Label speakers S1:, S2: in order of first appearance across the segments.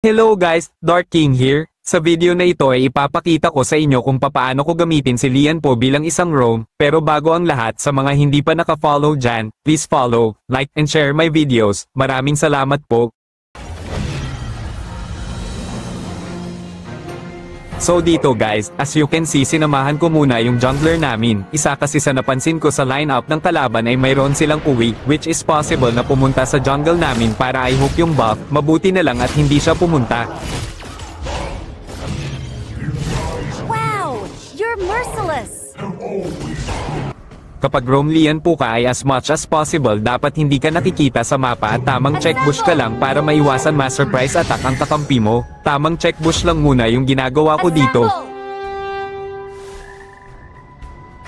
S1: Hello guys, Dark King here. Sa video na ito ay ipapakita ko sa inyo kung papaano ko gamitin si Lian Po bilang isang roam, pero bago ang lahat sa mga hindi pa naka-follow dyan, please follow, like and share my videos. Maraming salamat po. So dito guys, as you can see sinamahan ko muna yung jungler namin. Isa kasi sa napansin ko sa lineup ng kalaban ay mayroon silang uwi, which is possible na pumunta sa jungle namin para i-hook yung buff. Mabuti na lang at hindi siya pumunta.
S2: Wow! You're merciless!
S1: Kapag roam Lian po ka ay as much as possible dapat hindi ka nakikita sa mapa at tamang check bush ka lang para maiwasan ma-surprise attack ang kakampi mo. Tamang check bush lang muna yung ginagawa ko dito.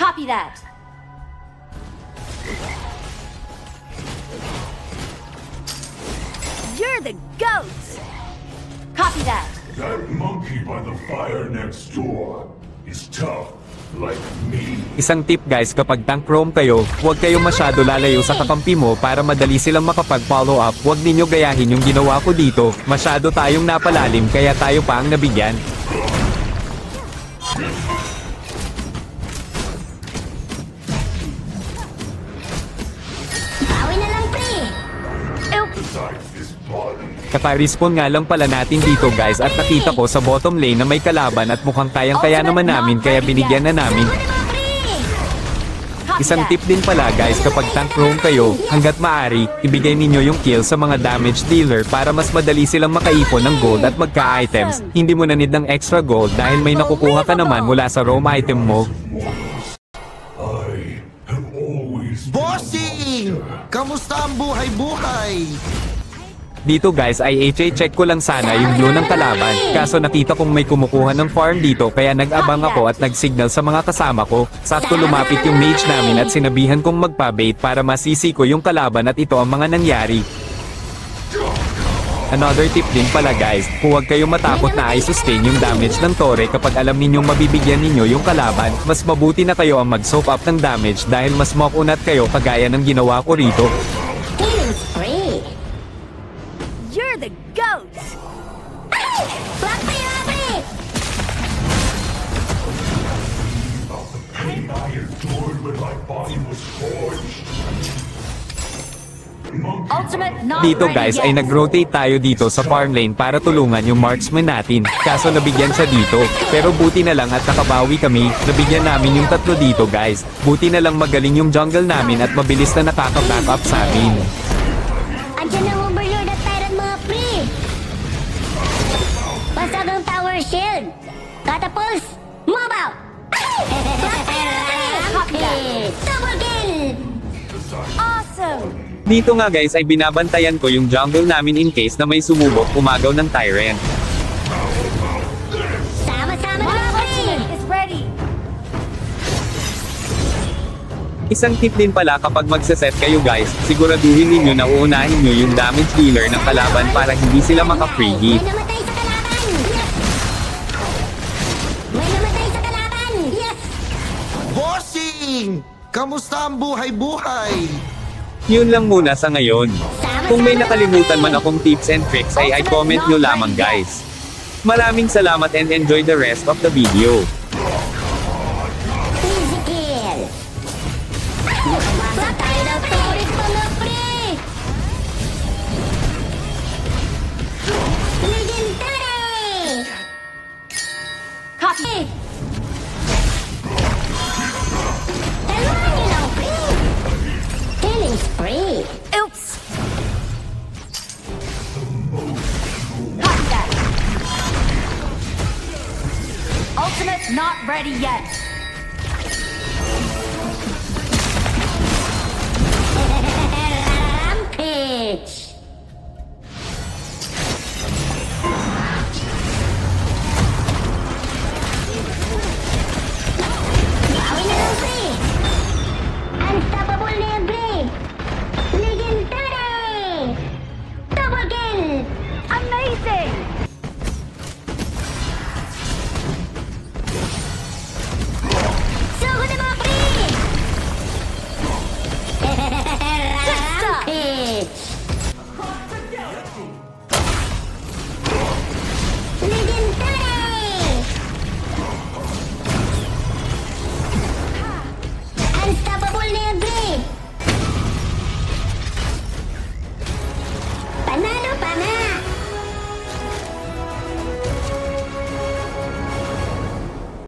S2: Copy that. You're the goat. Copy that.
S3: That monkey by the fire next door is tough. Like me.
S1: Isang tip guys, kapag tank roam kayo, huwag kayong masyado lalayo sa kakampi mo para madali silang makapag-follow up. Huwag ninyo gayahin yung ginawa ko dito. Masyado tayong napalalim kaya tayo pa ang nabigyan.
S2: Bawi na lang, pre.
S3: Besides this body.
S1: Kaka-respawn nga lang pala natin dito guys at nakita ko sa bottom lane na may kalaban at mukhang kayang-kaya naman namin kaya binigyan na namin. Isang tip din pala guys, kapag tank roam kayo, hanggat maaari, ibigay ninyo yung kill sa mga damage dealer para mas madali silang makaipon ng gold at magka-items. Hindi mo na need ng extra gold dahil may nakukuha ka naman mula sa roam item mo.
S3: I have always
S4: Bossing! Kamusta ang buhay-buhay?
S1: Dito guys ay check ko lang sana yung blue ng kalaban, kaso nakita kong may kumukuha ng farm dito kaya nag-abang ako at nag-signal sa mga kasama ko. Sakto lumapit yung mage namin at sinabihan kong magpa-bait para masisi ko yung kalaban at ito ang mga nangyari. Another tip din pala guys, huwag kayong matakot na i-sustain yung damage ng tore kapag alam ninyong mabibigyan ninyo yung kalaban. Mas mabuti na kayo ang mag-soak up ng damage dahil mas makunat kayo kagaya ng ginawa ko rito.
S2: You're the goat. Black pre.
S3: pain I endured when my body was forged.
S2: Ultimate not
S1: Dito
S2: ready
S1: guys
S2: yet.
S1: ay nag-rotate tayo dito sa farm lane para tulungan yung marksman natin. Kaso nabigyan siya dito. Pero buti na lang at nakabawi kami, nabigyan namin yung tatlo dito guys. Buti na lang magaling yung jungle namin at mabilis na nakaka-back up sa amin.
S5: Andiyan ang overlord at tyrant mga pre! Basag ang tower shield! Catapults! Mobaw! Double kill!
S2: Awesome.
S1: Dito nga guys ay binabantayan ko yung jungle namin in case na may sumubok umagaw ng tyrant.
S5: Sama-sama
S2: My
S5: mga pre!
S2: ultimate is ready.
S1: Isang tip din pala kapag magsaset kayo guys, siguraduhin ninyo na uunahin nyo yung damage dealer ng kalaban para hindi sila maka-free hit.
S5: May namatay sa kalaban! Yes! May namatay sa kalaban! Yes!
S4: Bossing! Kamusta ang buhay-buhay?
S1: Yun lang muna sa ngayon. Kung may nakalimutan man akong tips and tricks ay comment nyo lamang guys. Maraming salamat and enjoy the rest of the video.
S5: Easy kill! Nakabasa tayo ng turret mga pre! Legendary!
S2: Copy.
S5: Dalawa niyo lang pre! Killing spree!
S2: Oops. Copy that. Ultimate not ready yet.